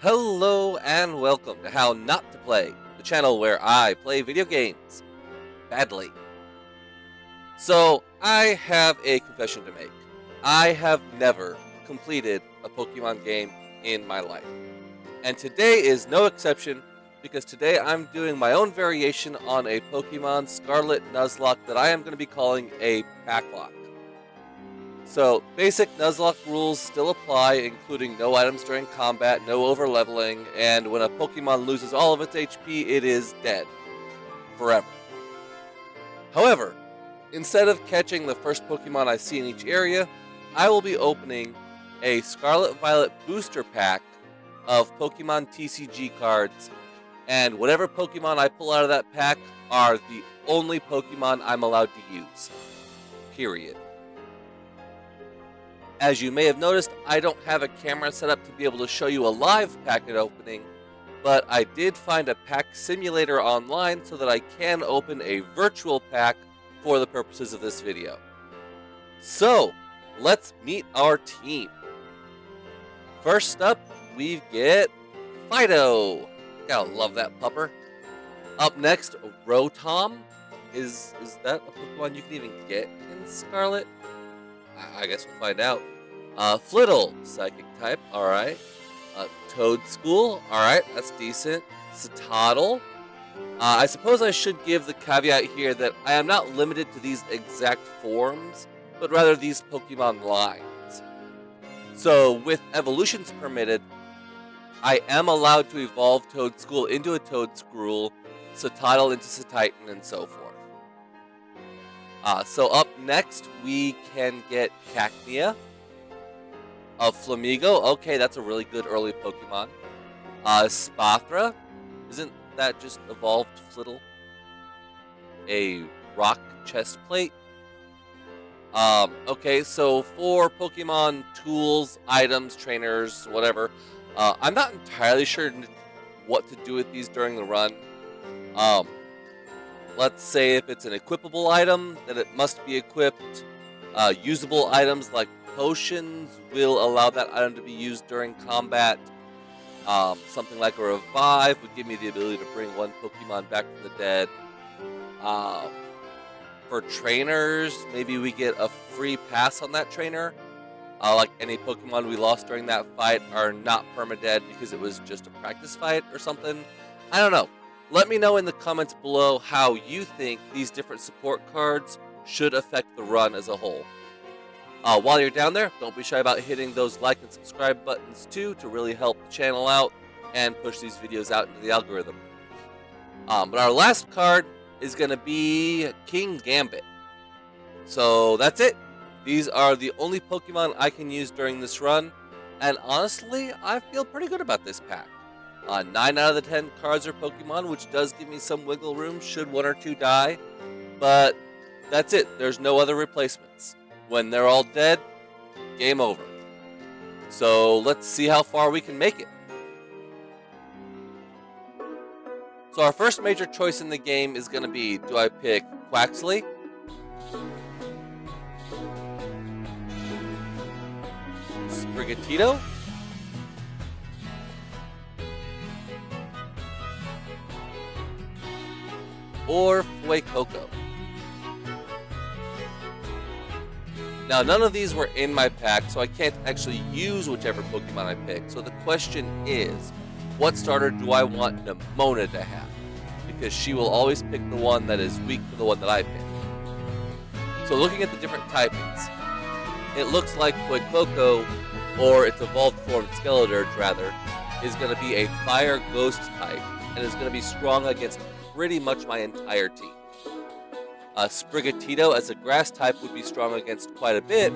Hello and welcome to How Not to Play, the channel where I play video games badly. So, I have a confession to make. I have never completed a Pokemon game in my life. And today is no exception because today I'm doing my own variation on a Pokemon Scarlet Nuzlocke that I am going to be calling a Packlocke. So, basic Nuzlocke rules still apply, including no items during combat, no over-leveling, and when a Pokemon loses all of its HP, it is dead. Forever. However, instead of catching the first Pokemon I see in each area, I will be opening a Scarlet Violet booster pack of Pokemon TCG cards, and whatever Pokemon I pull out of that pack are the only Pokemon I'm allowed to use. Period. As you may have noticed, I don't have a camera set up to be able to show you a live packet opening, but I did find a pack simulator online so that I can open a virtual pack for the purposes of this video. So, let's meet our team. First up, we get Fido. Gotta love that pupper. Up next, Rotom. Is that a Pokemon you can even get in Scarlet? I guess we'll find out. Flittle, psychic type, alright. Toadschool, alright, that's decent. Citadel. I suppose I should give the caveat here that I am not limited to these exact forms, but rather these Pokemon lines. So, with evolutions permitted, I am allowed to evolve Toadschool into a Toadscruel, Citadel into Cititan, and so forth. So up next, we can get Cacnea. Flamigo, okay, that's a really good early Pokemon. Spathra, isn't that just evolved Flittle? A rock chest plate. Okay, so for Pokemon tools, items, trainers, whatever, I'm not entirely sure what to do with these during the run. Let's say if it's an equipable item, then it must be equipped. Usable items like potions will allow that item to be used during combat. Something like a revive would give me the ability to bring one Pokemon back from the dead. For trainers, maybe we get a free pass on that trainer. Like any Pokemon we lost during that fight are not permadead because it was just a practice fight or something. I don't know. Let me know in the comments below how you think these different support cards should affect the run as a whole. While you're down there, don't be shy about hitting those like and subscribe buttons too to really help the channel out and push these videos out into the algorithm. But our last card is going to be King Gambit. So that's it. These are the only Pokemon I can use during this run, and honestly, I feel pretty good about this pack. 9 out of the 10 cards are Pokemon, which does give me some wiggle room should 1 or 2 die, but that's it. There's no other replacements. When they're all dead, game over. So let's see how far we can make it. So our first major choice in the game is going to be, do I pick Quaxley, Sprigatito, or Fuecoco? Now, none of these were in my pack, so I can't actually use whichever Pokemon I pick. So the question is, what starter do I want Nemona to have? Because she will always pick the one that is weak to the one that I pick. So looking at the different typings, it looks like Fuecoco, or its evolved form Skeledirge rather, is going to be a Fire Ghost type, and is going to be strong against pretty much my entire team. Sprigatito as a grass type would be strong against quite a bit,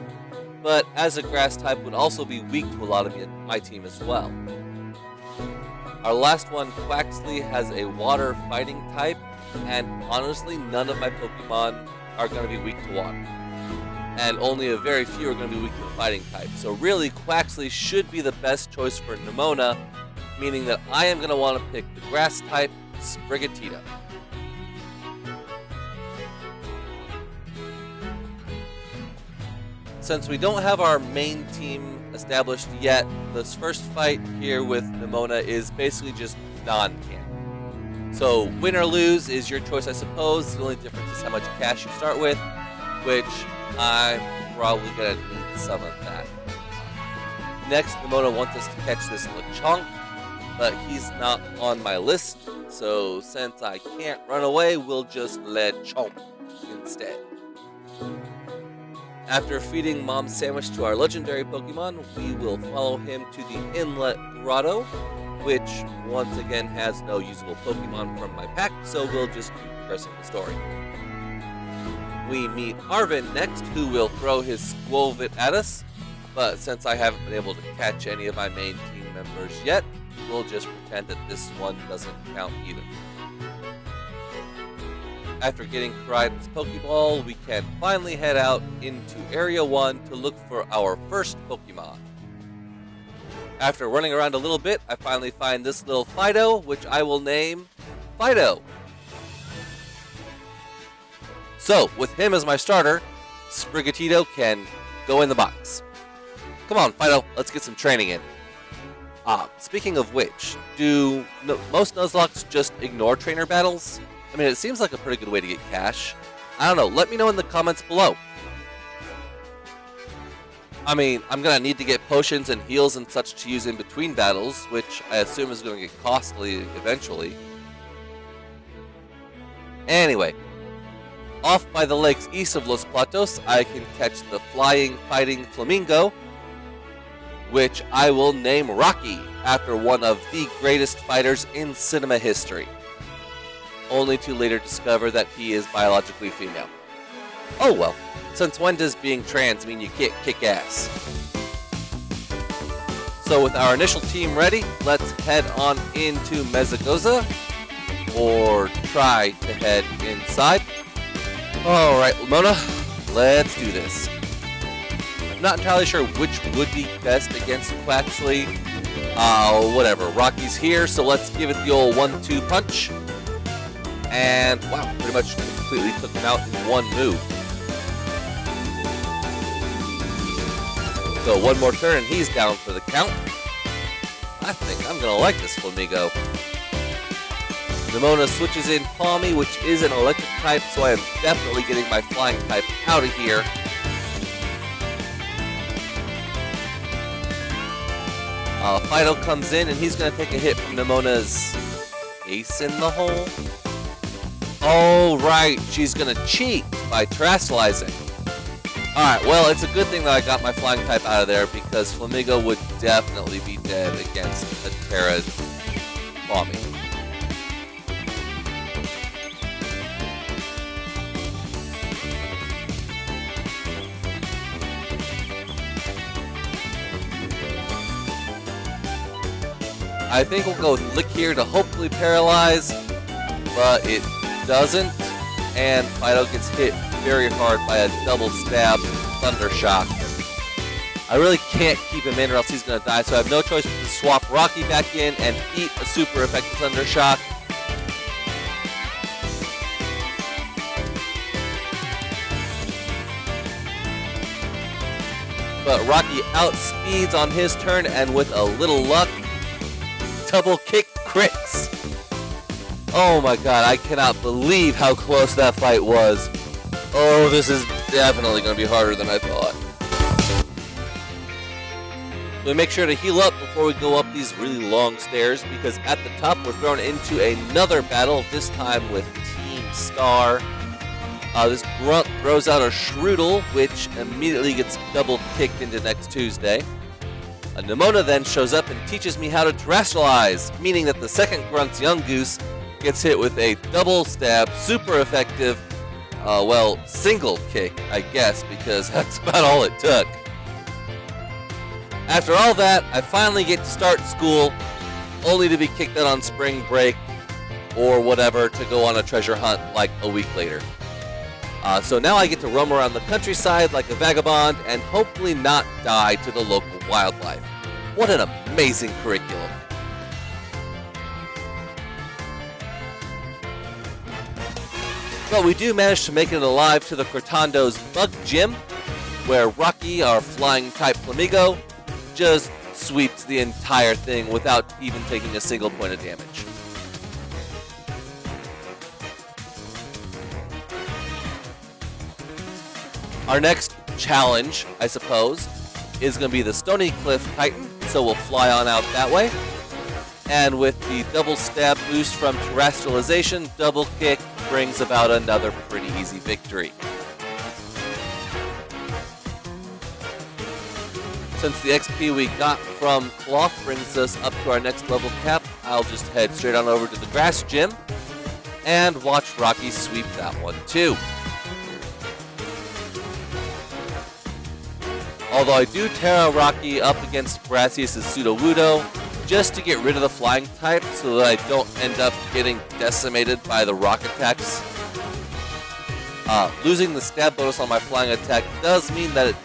but as a grass type would also be weak to a lot of my team as well. Our last one, Quaxley, has a water fighting type, and honestly none of my Pokemon are going to be weak to water. And only a very few are going to be weak to the fighting type. So really, Quaxley should be the best choice for Nemona, meaning that I am going to want to pick the grass type, Sprigatito. Since we don't have our main team established yet, this first fight here with Nemona is basically just non-canon. So win or lose is your choice, I suppose. The only difference is how much cash you start with, which I'm probably going to need some of that. Next, Nemona wants us to catch this Lechonk, but he's not on my list, so since I can't run away, we'll just Lechonk instead. After feeding Mom's sandwich to our legendary Pokemon, we will follow him to the Inlet Grotto, which once again has no usable Pokemon from my pack, so we'll just keep progressing the story. We meet Arvin next, who will throw his Squovit at us, but since I haven't been able to catch any of my main team members yet, we'll just pretend that this one doesn't count either. After getting Koraidon's Pokeball, we can finally head out into Area 1 to look for our first Pokemon. After running around a little bit, I finally find this little Fido, which I will name Fido. So, with him as my starter, Sprigatito can go in the box. Come on, Fido, let's get some training in. Speaking of which, do most Nuzlockes just ignore trainer battles? I mean, it seems like a pretty good way to get cash. I don't know, let me know in the comments below. I mean, I'm gonna need to get potions and heals and such to use in between battles, which I assume is gonna get costly eventually. Anyway, off by the lakes east of Los Platos, I can catch the flying, fighting flamingo, which I will name Rocky, after one of the greatest fighters in cinema history, only to later discover that he is biologically female. Oh well, since when does being trans mean you can't kick ass? So with our initial team ready, let's head on into Mezagoza, or try to head inside. Alright, Nemona, let's do this. I'm not entirely sure which would be best against Quaxley. Whatever, Rocky's here, so let's give it the old 1-2 punch. And wow, pretty much completely took him out in one move. So one more turn and he's down for the count. I think I'm gonna like this Flamingo. Nemona switches in Palmy, which is an electric type, so I am definitely getting my flying type out of here. Fido comes in and he's gonna take a hit from Nemona's ace in the hole. Oh, right, she's gonna cheat by terastallizing. Alright, well, it's a good thing that I got my flying type out of there because Flamingo would definitely be dead against a Terra Palmy. I think we'll go with Lick here to hopefully paralyze, but it doesn't, and Fido gets hit very hard by a double stab Thunder Shock. I really can't keep him in or else he's going to die, so I have no choice but to swap Rocky back in and eat a super effective Thunder Shock. But Rocky outspeeds on his turn, and with a little luck, double kick crits. Oh my god, I cannot believe how close that fight was. Oh, this is definitely going to be harder than I thought. We make sure to heal up before we go up these really long stairs, because at the top we're thrown into another battle, this time with Team Star. This grunt throws out a Shroodle, which immediately gets double kicked into next Tuesday. Nemona then shows up and teaches me how to terastallize, meaning that the second grunt's young goose gets hit with a double stab, super effective, well, single kick, I guess, because that's about all it took. After all that, I finally get to start school, only to be kicked out on spring break, or whatever, to go on a treasure hunt like a week later. So now I get to roam around the countryside like a vagabond and hopefully not die to the local wildlife. What an amazing curriculum. But we do manage to make it alive to the Cortando's Bug Gym, where Rocky, our flying type Flamingo, just sweeps the entire thing without even taking a single point of damage. Our next challenge, I suppose, is going to be the Stony Cliff Titan, so we'll fly on out that way. And with the double stab boost from terrestrialization, double kick brings about another pretty easy victory. Since the XP we got from Cloth brings us up to our next level cap, I'll just head straight on over to the grass gym and watch Rocky sweep that one too. Although I do Terra Rocky up against Brassius' Sudowoodo just to get rid of the flying type so that I don't end up getting decimated by the rock attacks. Losing the stab bonus on my flying attack does mean that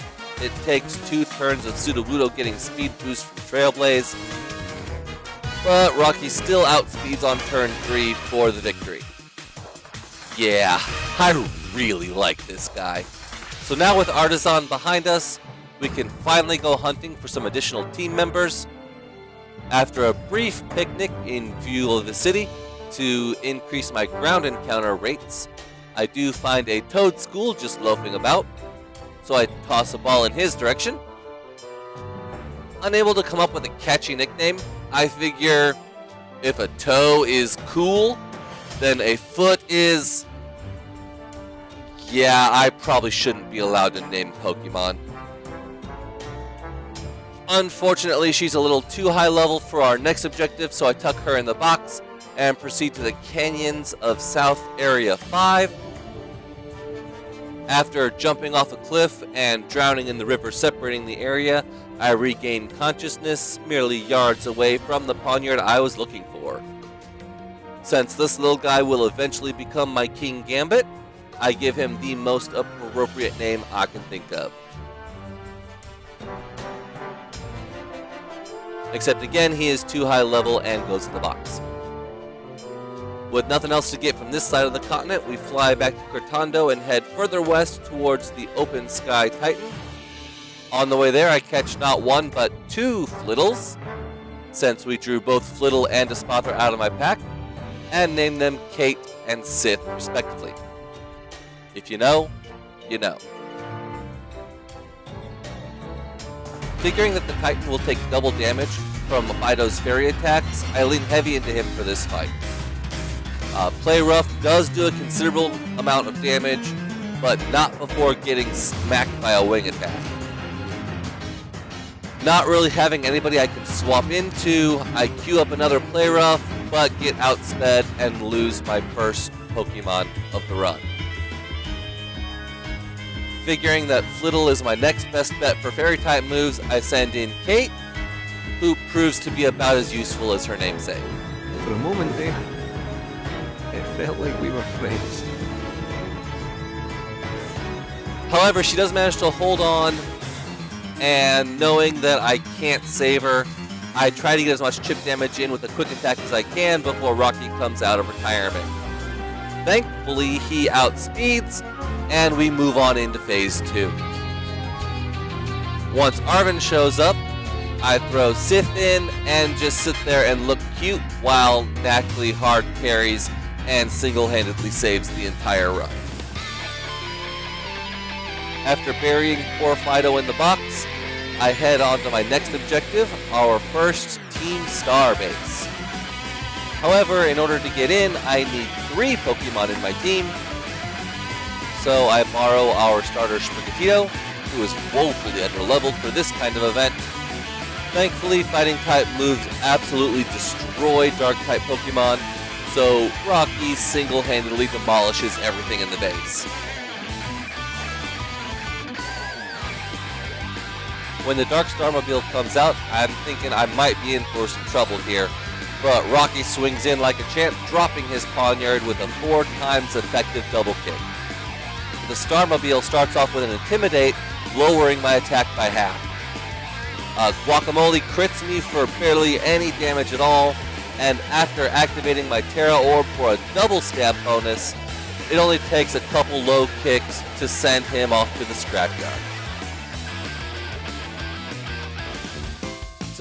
it takes 2 turns of Sudowoodo getting speed boost from Trailblaze, but Rocky still outspeeds on turn 3 for the victory. Yeah, I really like this guy. So now with Artisan behind us, we can finally go hunting for some additional team members. After a brief picnic in view of the city to increase my ground encounter rates, I do find a Toadstool just loafing about, so I toss a ball in his direction. Unable to come up with a catchy nickname, I figure if a toe is cool, then a foot is... Yeah, I probably shouldn't be allowed to name Pokemon. Unfortunately, she's a little too high level for our next objective, so I tuck her in the box and proceed to the canyons of South Area 5. After jumping off a cliff and drowning in the river separating the area, I regain consciousness merely yards away from the poniard I was looking for. Since this little guy will eventually become my King Gambit, I give him the most appropriate name I can think of. Except again, he is too high level and goes in the box. With nothing else to get from this side of the continent, we fly back to Cortando and head further west towards the Open Sky Titan. On the way there, I catch not one but 2 Flittles, since we drew both Flittle and Espadra out of my pack, and named them Kate and Sith, respectively. If you know, you know. Figuring that the Titan will take double damage from Fido's fairy attacks, I lean heavy into him for this fight. Play Rough does do a considerable amount of damage, but not before getting smacked by a wing attack. Not really having anybody I can swap into, I queue up another Play Rough, but get outsped and lose my first Pokemon of the run. Figuring that Flittle is my next best bet for Fairy-type moves, I send in Kate, who proves to be about as useful as her namesake. For a moment there, it felt like we were friends. However, she does manage to hold on, and knowing that I can't save her, I try to get as much chip damage in with a quick attack as I can before Rocky comes out of retirement. Thankfully, he outspeeds, and we move on into Phase 2. Once Arven shows up, I throw Sith in and just sit there and look cute while naturally hard carries and single-handedly saves the entire run. After burying poor Fido in the box, I head on to my next objective, our first Team Star base. However, in order to get in, I need 3 Pokemon in my team, so I borrow our starter Sprigatito, who is woefully underleveled for this kind of event. Thankfully, Fighting-type moves absolutely destroy Dark-type Pokemon, so Rocky single-handedly demolishes everything in the base. When the Dark Starmobile comes out, I'm thinking I might be in for some trouble here, but Rocky swings in like a champ, dropping his Poniard with a 4 times effective double kick. The Starmobile starts off with an Intimidate, lowering my attack by half. Guacamole crits me for barely any damage at all, and after activating my Terra Orb for a double stab bonus, it only takes a couple low kicks to send him off to the scrapyard.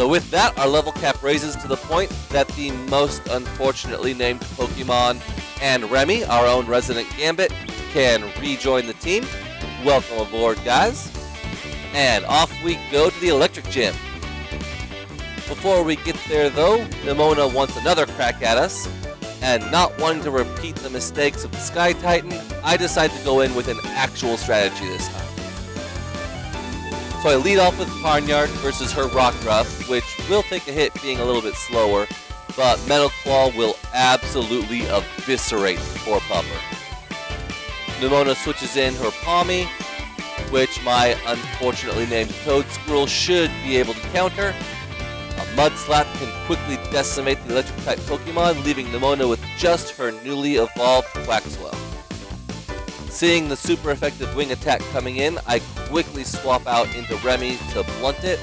So with that, our level cap raises to the point that the most unfortunately named Pokemon and Remy, our own resident Gambit, can rejoin the team. Welcome aboard, guys. And off we go to the Electric Gym. Before we get there though, Nemona wants another crack at us, and not wanting to repeat the mistakes of the Sky Titan, I decide to go in with an actual strategy this time. So I lead off with Barnyard versus her Rockruff, which will take a hit being a little bit slower, but Metal Claw will absolutely eviscerate the poor pupper. Nemona switches in her Palmy, which my unfortunately named Toedsquirrel should be able to counter. A Mud Slap can quickly decimate the Electric-type Pokemon, leaving Nemona with just her newly evolved Quaxwell. Seeing the super effective wing attack coming in, I quickly swap out into Remy to blunt it.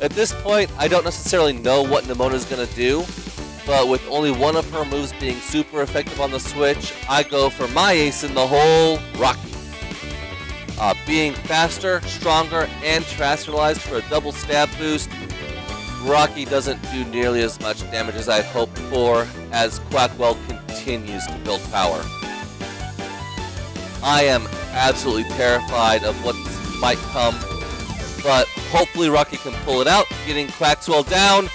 At this point, I don't necessarily know what Nemona's going to do, but with only one of her moves being super effective on the switch, I go for my ace in the hole, Rocky. Being faster, stronger, and terrestrialized for a double stab boost, Rocky doesn't do nearly as much damage as I hoped for, as Quackwell continues to build power. I am absolutely terrified of what might come, but hopefully Rocky can pull it out, getting Quaxwell down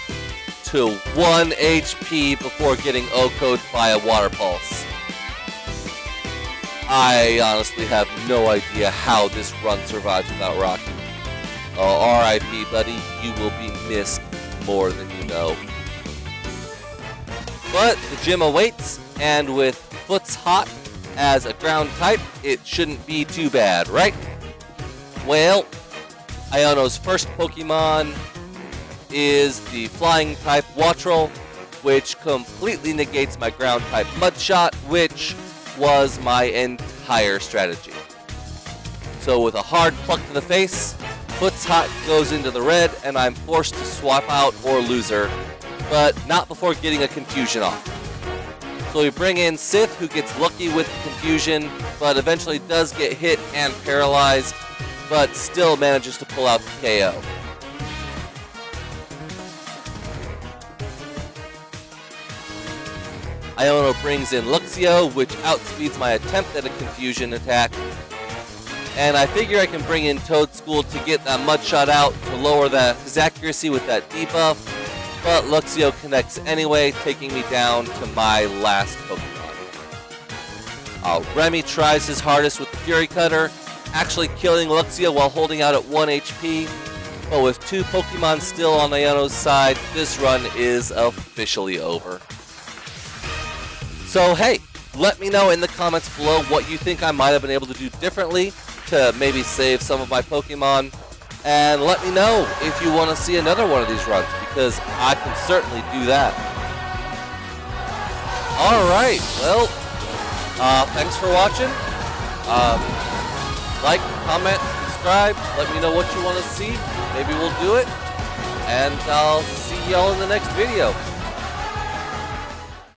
to 1 HP before getting O-coded by a Water Pulse. I honestly have no idea how this run survives without Rocky. R.I.P. buddy, you will be missed more than you know. But the gym awaits, and with Foot's Hot as a ground type, it shouldn't be too bad, right? Well, Iono's first Pokemon is the flying type Wattrel, which completely negates my ground type Mudshot, which was my entire strategy. So with a hard pluck to the face, Foot's Hot goes into the red, and I'm forced to swap out or lose her, but not before getting a confusion off. So we bring in Sith, who gets lucky with confusion, but eventually does get hit and paralyzed, but still manages to pull out the KO. Iono brings in Luxio, which outspeeds my attempt at a confusion attack. And I figure I can bring in Toedsquirrel to get that Mudshot out to lower his accuracy with that debuff. But Luxio connects anyway, taking me down to my last Pokemon. Remy tries his hardest with the Fury Cutter, actually killing Luxio while holding out at 1 HP. But with 2 Pokemon still on Iono's side, this run is officially over. So hey, let me know in the comments below what you think I might have been able to do differently to maybe save some of my Pokemon. And let me know if you want to see another one of these runs, because I can certainly do that. Alright, well, thanks for watching. Like, comment, subscribe, let me know what you want to see. Maybe we'll do it. And I'll see y'all in the next video.